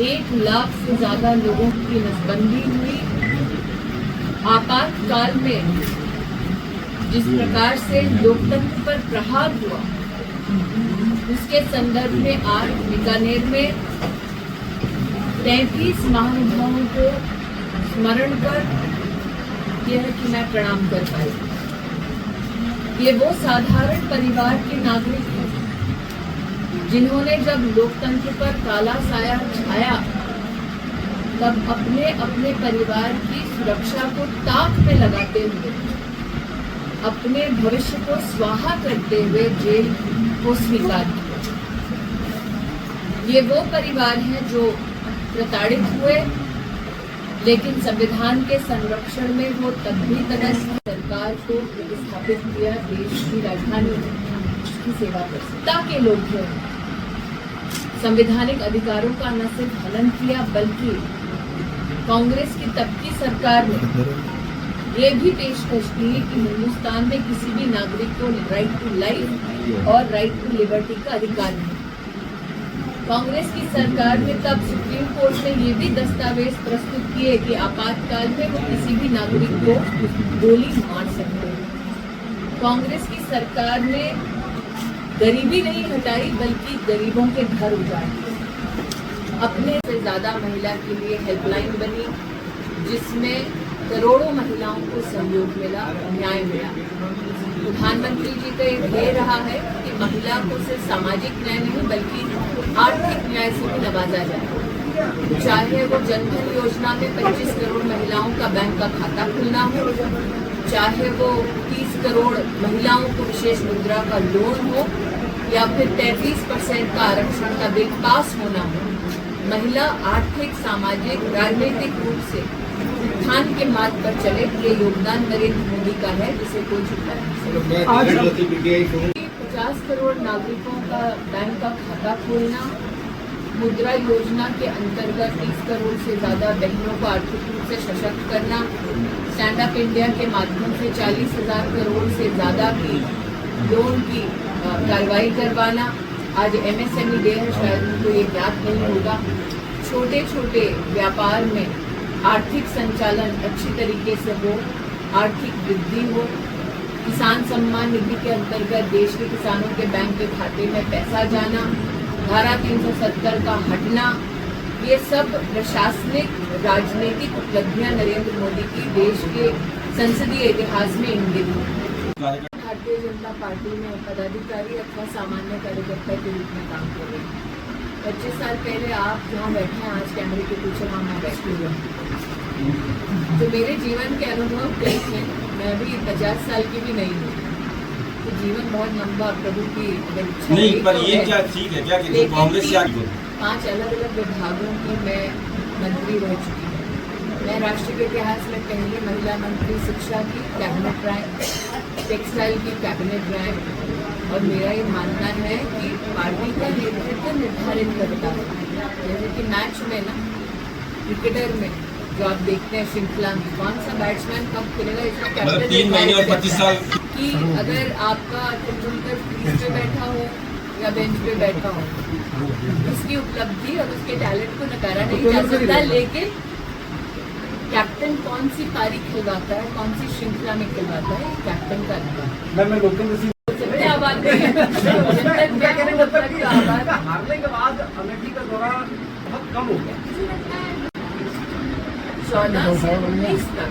1 लाख से ज्यादा लोगों की नसबंदी हुई। आपातकाल में जिस प्रकार से लोकतंत्र पर प्रहार हुआ, उसके संदर्भ में आज बीकानेर में 33 महानुभावों को स्मरण कर यह कि मैं प्रणाम कर पाई। ये वो साधारण परिवार के नागरिक हैं जिन्होंने जब लोकतंत्र पर काला साया छाया तब अपने अपने परिवार की सुरक्षा को ताक में लगाते हुए, अपने भविष्य को स्वाहा करते हुए जेल को स्वीकार किया। ये वो परिवार हैं जो प्रताड़ित हुए, लेकिन संविधान के संरक्षण में वो तब भी तटस्थ सरकार को प्रतिस्थापित किया। देश की राजधानी की सेवा कर ताकि लोग जो संवैधानिक अधिकारों का न सिर्फ हनन किया, बल्कि कांग्रेस की तब की सरकार ने ये भी पेशकश की कि हिंदुस्तान में किसी भी नागरिक को राइट टू लाइफ और राइट टू लिबर्टी का अधिकार नहीं। कांग्रेस की सरकार ने तब सुप्रीम कोर्ट में ये भी दस्तावेज प्रस्तुत किए कि आपातकाल में वो किसी भी नागरिक को गोली मार सकते हैं। कांग्रेस की सरकार ने गरीबी नहीं हटाई, बल्कि गरीबों के घर उजाड़ दिए। अपने से ज्यादा महिला के लिए हेल्पलाइन बनी, जिसमें करोड़ों महिलाओं को सहयोग मिला, न्याय मिला। प्रधानमंत्री जी का ये ध्येय रहा है कि महिला को सिर्फ सामाजिक न्याय नहीं बल्कि आर्थिक न्याय से भी नवाजा जाए। चाहे वो जनधन योजना में 25 करोड़ महिलाओं का बैंक का खाता खुलना हो, चाहे वो 30 करोड़ महिलाओं को विशेष मुद्रा का लोन हो, या फिर 33% का आरक्षण का बिल पास होना हो। महिला आर्थिक, सामाजिक, राजनीतिक रूप से उत्थान के मार्ग पर चले, ये योगदान नरेंद्र मोदी का है, जिसे कोई झुका नहीं। 50 करोड़ नागरिकों का बैंक का खाता खोलना, मुद्रा योजना के अंतर्गत 30 करोड़ से ज्यादा बहनों को आर्थिक रूप से सशक्त करना, स्टैंड अप इंडिया के माध्यम से 40,000 करोड़ से ज्यादा की लोन की कार्रवाई करवाना। आज MSME डे है, शायद उनको ये ज्ञात नहीं होगा। छोटे छोटे व्यापार में आर्थिक संचालन अच्छी तरीके से हो, आर्थिक वृद्धि हो। किसान सम्मान निधि के अंतर्गत देश के किसानों के बैंक के खाते में पैसा जाना, धारा 370 का हटना, ये सब प्रशासनिक राजनीतिक उपलब्धियां नरेंद्र मोदी की देश के संसदीय इतिहास में इंगित हैं। भारतीय जनता पार्टी में पदाधिकारी अथवा सामान्य कार्यकर्ता के रूप में काम कर रही है। 25 साल पहले आप जहाँ बैठे हैं, आज कैमरे के पीछे वहाँ मैं बैठी हुई हूँ। तो मेरे जीवन के अनुभव कई हैं, मैं अभी 50 साल की भी नहीं हूँ। तो जीवन बहुत लंबा प्रभु की अगर इच्छा नहीं, रही पर तो ये है। क्या ठीक है क्या कि लेकिन कांग्रेस से आगे 5 अलग-अलग विभागों की मैं मंत्री रह चुकी हूँ। मैं राष्ट्र के इतिहास में पहली महिला मंत्री शिक्षा की कैबिनेट रैंक, टेक्सटाइल की कैबिनेट रैंक, और मेरा ये मानना है कि पार्टी का नेतृत्व निर्धारित करता है। जैसे कि मैच में ना क्रिकेटर में जो आप देखते हैं श्रृंखला में कौन सा बैट्समैन कब खेलेगा इसका मतलब कैप्टन 3 महीने और 25 साल कि अगर आपका तेंदुलकर क्रीज पे बैठा हो या बेंच पे बैठा हो, उसकी उपलब्धि और उसके टैलेंट को नकारा नहीं जा सकता, लेकिन कैप्टन कौन सी पारी खिलवाता है, कौन सी श्रृंखला में खिलवाता है, कैप्टन का अधिकार। सबसे आबाद हारने के बाद अमेठी का दौरा बहुत कम हो गया। 14 से 19 तक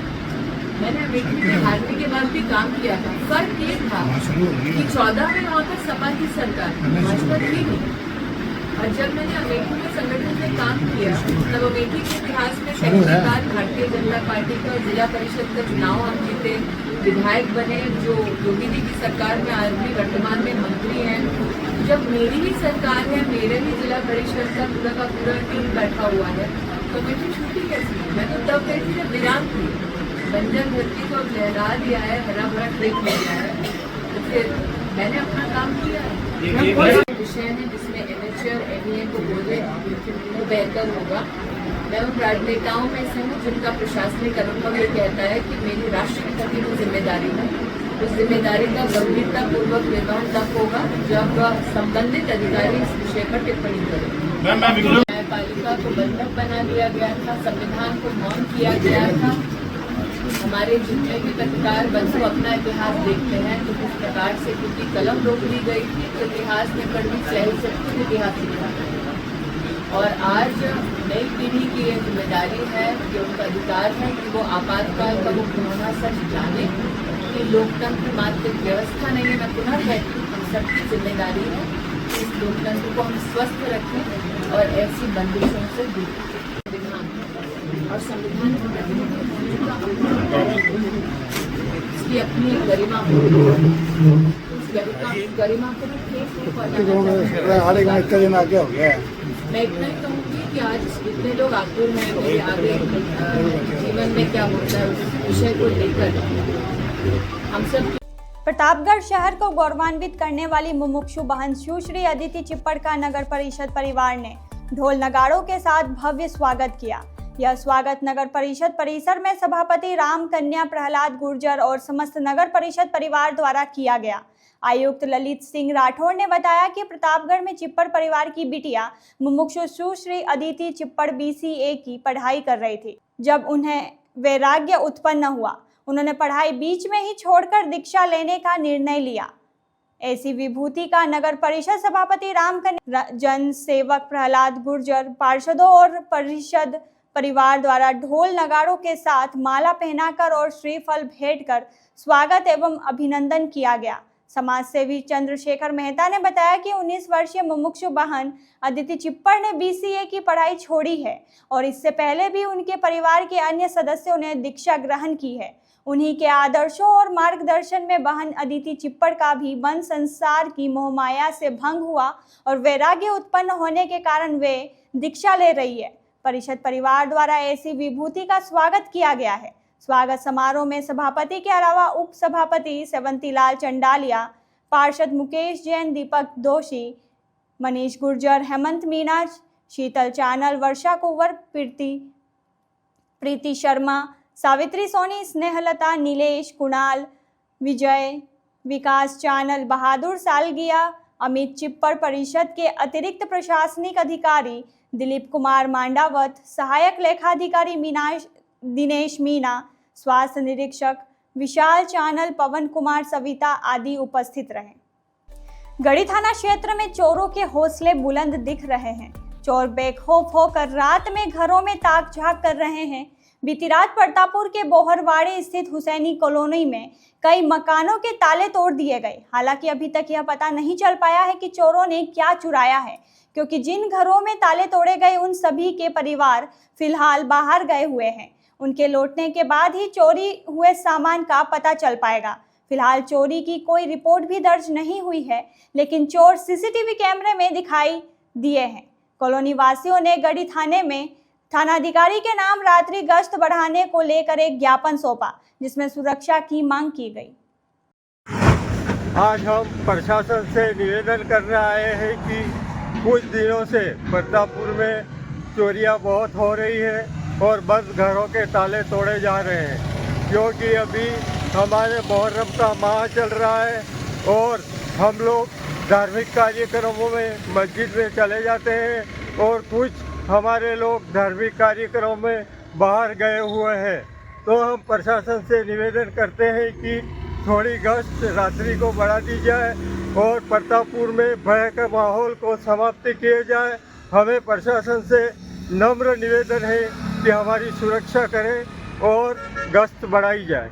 मैंने अमेठी में हारने के बाद भी काम किया था। फर्क ये था कि 14 में वहाँ पर सपा की सरकार भाजपा थी नहीं, और जब मैंने अमेठी में संगठन में काम किया तब अमेठी के इतिहास में पहली बार भारतीय जनता पार्टी का जिला परिषद का चुनाव हम जीते, विधायक बने, जो योगी जी की सरकार में आज भी वर्तमान में मंत्री हैं। जब मेरी ही सरकार है, मेरे ही जिला परिषद का पूरा टीम बैठा हुआ है, तो अमेठी छुट्टी कैसी है? मैं तो तब गई थी जब वीरान थी, बंजर धरती को अब लहरा दिया है, हरा भरा ट्रिप हो गया है, तो फिर मैंने अपना काम किया है। कोई विषय है जिसमें NHA और NEA को बोले तो बेहतर होगा। मैं उन राजनेताओं में से हूँ जिनका प्रशासनिक अनुभव ये कहता है कि मेरी राष्ट्र के प्रति जो जिम्मेदारी है, उस जिम्मेदारी का गंभीरता पूर्वक निर्वहन तब होगा जब संबंधित अधिकारी इस विषय पर टिप्पणी करें। न्यायपालिका को बंधक बना दिया गया था, संविधान को मौन किया गया था। हमारे जितने भी पत्रकार बंधु अपना इतिहास देखते हैं तो किस प्रकार से क्योंकि कलम रोक दी गई थी, तो इतिहास में कड़वी स्याही से खुद इतिहास लिखा गया। और आज नई पीढ़ी की ये जिम्मेदारी है कि उनका अधिकार है कि वो आपातकाल का वो पुनः सच जाने कि लोकतंत्र मात्र एक व्यवस्था नहीं है। मैं पुनः कहती हूँ, हम सबकी जिम्मेदारी है कि इस लोकतंत्र को हम स्वस्थ रखें और ऐसी बंदिशों से दूर संविधान और संविधान की प्रतिनिधि इसकी अपनी एक गरिमा गरिमा को मैं इतना ही कहूँगी कि आज इतने लोग आतुर हैं मेरे आगे जीवन में क्या होता है उस विषय को लेकर हम सब। प्रतापगढ़ शहर को गौरवान्वित करने वाली मुमुक्षु बहन सुश्री अदिति चिप्पड़ का नगर परिषद परिवार ने ढोल नगाड़ों के साथ भव्य स्वागत किया। यह स्वागत नगर परिषद परिसर में सभापति राम कन्या प्रहलाद गुर्जर और समस्त नगर परिषद परिवार द्वारा किया गया। आयुक्त ललित सिंह राठौर ने बताया कि प्रतापगढ़ में चिप्पड़ परिवार की बिटिया मुमुक्षु सुश्री अदिति चिप्पड़ BCA की पढ़ाई कर रही थी। जब उन्हें वैराग्य उत्पन्न हुआ, उन्होंने पढ़ाई बीच में ही छोड़कर दीक्षा लेने का निर्णय लिया। ऐसी विभूति का नगर परिषद सभापति राम कन्या, जन सेवक प्रहलाद गुर्जर, पार्षदों और परिषद परिवार द्वारा ढोल नगाड़ों के साथ माला पहनाकर और श्रीफल भेंट कर स्वागत एवं अभिनंदन किया गया। समाज सेवी चंद्रशेखर मेहता ने बताया कि 19 वर्षीय मुमुक्षु बहन अदिति चिप्पड़ ने BCA की पढ़ाई छोड़ी है और इससे पहले भी उनके परिवार के अन्य सदस्यों ने दीक्षा ग्रहण की है। उन्हीं के आदर्शों और मार्गदर्शन में बहन अदिति चिप्पड़ का भी मन संसार की मोहमाया से भंग हुआ और वैराग्य उत्पन्न होने के कारण वे दीक्षा ले रही है। परिषद परिवार द्वारा ऐसी विभूति का स्वागत किया गया है। स्वागत समारोह में सभापति के अलावा उप सभापति सेवंतीलाल चंडालिया, पार्षद मुकेश जैन, दीपक दोषी, मनीष गुर्जर, हेमंत मीना, शीतल चानल, वर्षा कुंवर, प्रीति शर्मा, सावित्री सोनी, स्नेहलता, नीलेश, कुणाल, विजय, विकास चानल, बहादुर सालगिया, अमित चिप्पड़, परिषद के अतिरिक्त प्रशासनिक अधिकारी दिलीप कुमार मांडावत, सहायक लेखाधिकारी दिनेश मीना, स्वास्थ्य निरीक्षक विशाल चानल, पवन कुमार, सविता आदि उपस्थित रहे। गढ़ी थाना क्षेत्र में चोरों के हौसले बुलंद दिख रहे हैं। चोर बेखौफ होकर रात में घरों में ताक झांक कर रहे हैं। बीती रात प्रतापपुर के बोहरवाड़े स्थित हुसैनी कॉलोनी में कई मकानों के ताले तोड़ दिए गए। हालांकि अभी तक यह पता नहीं चल पाया है कि चोरों ने क्या चुराया है, क्योंकि जिन घरों में ताले तोड़े गए उन सभी के परिवार फिलहाल बाहर गए हुए हैं। उनके लौटने के बाद ही चोरी हुए सामान का पता चल पाएगा। फिलहाल चोरी की कोई रिपोर्ट भी दर्ज नहीं हुई है, लेकिन चोर सीसीटीवी कैमरे में दिखाई दिए हैं। कॉलोनी वासियों ने गढ़ी थाने में थानाधिकारी के नाम रात्रि गश्त बढ़ाने को लेकर एक ज्ञापन सौंपा, जिसमें सुरक्षा की मांग की गई। आज हम प्रशासन से निवेदन करने आए हैं कि कुछ दिनों से प्रतापपुर में चोरियां बहुत हो रही है और बंद घरों के ताले तोड़े जा रहे हैं, क्योंकि अभी हमारे मुहर्रम का माह चल रहा है और हम लोग धार्मिक कार्यक्रमों में मस्जिद में चले जाते हैं और कुछ हमारे लोग धार्मिक कार्यक्रमों में बाहर गए हुए हैं। तो हम प्रशासन से निवेदन करते हैं कि थोड़ी गश्त रात्रि को बढ़ा दी जाए और प्रतापपुर में भय के माहौल को समाप्त किया जाए। हमें प्रशासन से नम्र निवेदन है कि हमारी सुरक्षा करें और गश्त बढ़ाई जाए।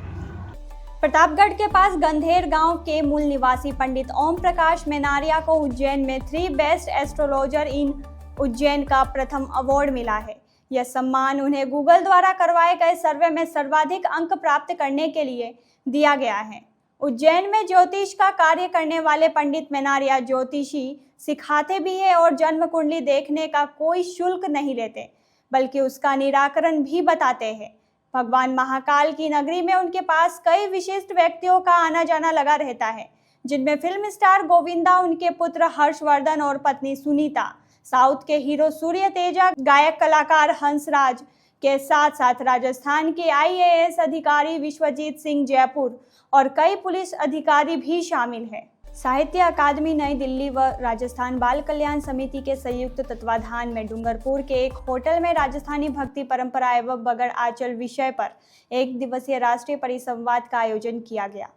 प्रतापगढ़ के पास गंधेर गांव के मूल निवासी पंडित ओम प्रकाश मेनारिया को उज्जैन में 3 बेस्ट एस्ट्रोलॉजर इन उज्जैन का प्रथम अवार्ड मिला है। यह सम्मान उन्हें गूगल द्वारा करवाए गए सर्वे में सर्वाधिक अंक प्राप्त करने के लिए दिया गया है। उज्जैन में ज्योतिष का कार्य करने वाले पंडित मेनारिया ज्योतिषी सिखाते भी है और जन्म कुंडली देखने का कोई शुल्क नहीं लेते, बल्कि उसका निराकरण भी बताते हैं। भगवान महाकाल की नगरी में उनके पास कई विशिष्ट व्यक्तियों का आना जाना लगा रहता है, जिनमें फिल्म स्टार गोविंदा, उनके पुत्र हर्षवर्धन और पत्नी सुनीता, साउथ के हीरो सूर्य तेजा, गायक कलाकार हंसराज के साथ साथ राजस्थान के IAS अधिकारी विश्वजीत सिंह जयपुर और कई पुलिस अधिकारी भी शामिल हैं। साहित्य अकादमी नई दिल्ली व राजस्थान बाल कल्याण समिति के संयुक्त तत्वाधान में डूंगरपुर के एक होटल में राजस्थानी भक्ति परंपरा एवं बगड़ आंचल विषय पर 1 दिवसीय राष्ट्रीय परिसंवाद का आयोजन किया गया।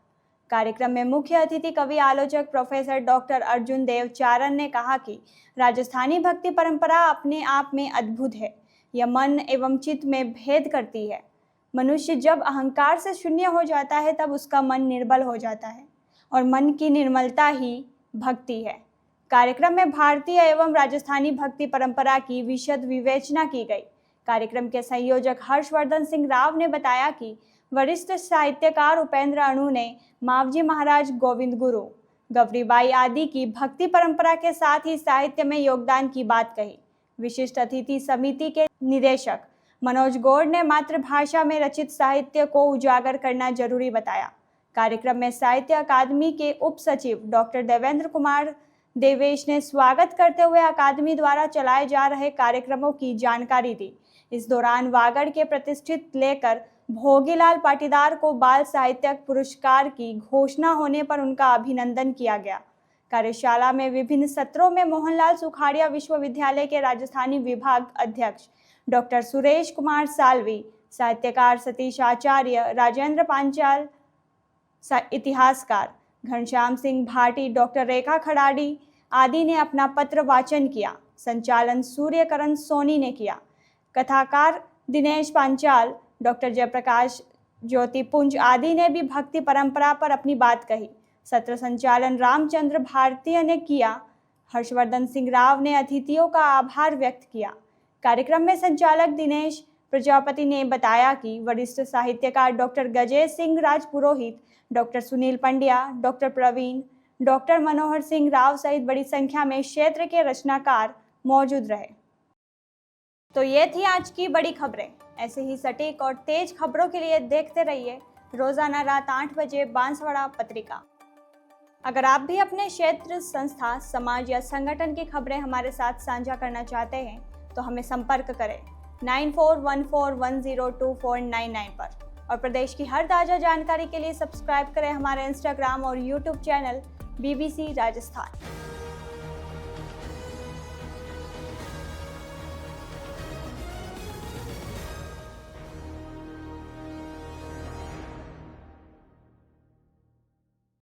कार्यक्रम में मुख्य अतिथि कवि आलोचक प्रोफेसर डॉक्टर अर्जुन देव चारण ने कहा कि राजस्थानी भक्ति परंपरा अपने आप में अद्भुत है। यह मन एवं चित्त में भेद करती है। मनुष्य जब अहंकार से शून्य हो जाता है तब उसका मन निर्बल हो जाता है और मन की निर्मलता ही भक्ति है। कार्यक्रम में भारतीय एवं राजस्थानी भक्ति परंपरा की विशद विवेचना की गई। कार्यक्रम के संयोजक हर्षवर्धन सिंह राव ने बताया कि वरिष्ठ साहित्यकार उपेंद्र अणु ने मावजी महाराज, गोविंद गुरु, गौरीबाई आदि की भक्ति परंपरा के साथ ही साहित्य में योगदान की बात कही। विशिष्ट अतिथि समिति के निदेशक मनोज गौड़ ने मातृभाषा में रचित साहित्य को उजागर करना जरूरी बताया। कार्यक्रम में साहित्य अकादमी के उप सचिव डॉक्टर देवेंद्र कुमार देवेश ने स्वागत करते हुए अकादमी द्वारा चलाए जा रहे कार्यक्रमों की जानकारी दी। इस दौरान वागड़ के प्रतिष्ठित लेखक भोगीलाल पाटीदार को बाल साहित्यक पुरस्कार की घोषणा होने पर उनका अभिनंदन किया गया। कार्यशाला में विभिन्न सत्रों में मोहनलाल सुखाड़िया विश्वविद्यालय के राजस्थानी विभाग अध्यक्ष डॉक्टर सुरेश कुमार सालवी, साहित्यकार सतीश आचार्य, राजेंद्र पांचाल, इतिहासकार घनश्याम सिंह भाटी, डॉक्टर रेखा खड़ाड़ी आदि ने अपना पत्र वाचन किया। संचालन सूर्यकरण सोनी ने किया। कथाकार दिनेश पांचाल, डॉक्टर जयप्रकाश ज्योतिपुंज आदि ने भी भक्ति परंपरा पर अपनी बात कही। सत्र संचालन रामचंद्र भारतीय ने किया। हर्षवर्धन सिंह राव ने अतिथियों का आभार व्यक्त किया। कार्यक्रम में संचालक दिनेश प्रजापति ने बताया कि वरिष्ठ साहित्यकार doctor Gajesh Singh Rajpurohit, doctor Sunil Pandya, doctor Praveen, doctor Manohar Singh Rao सहित बड़ी संख्या में क्षेत्र के रचनाकार मौजूद रहे। तो ये थी आज की बड़ी खबरें। ऐसे ही सटीक और तेज खबरों के लिए देखते रहिए रोजाना रात 8 बजे बांसवाड़ा पत्रिका। अगर आप भी अपने क्षेत्र, संस्था, समाज या संगठन की खबरें हमारे साथ साझा करना चाहते हैं तो हमें संपर्क करें 9414102499 पर। और प्रदेश की हर ताज़ा जानकारी के लिए सब्सक्राइब करें हमारे इंस्टाग्राम और यूट्यूब चैनल BBC राजस्थान।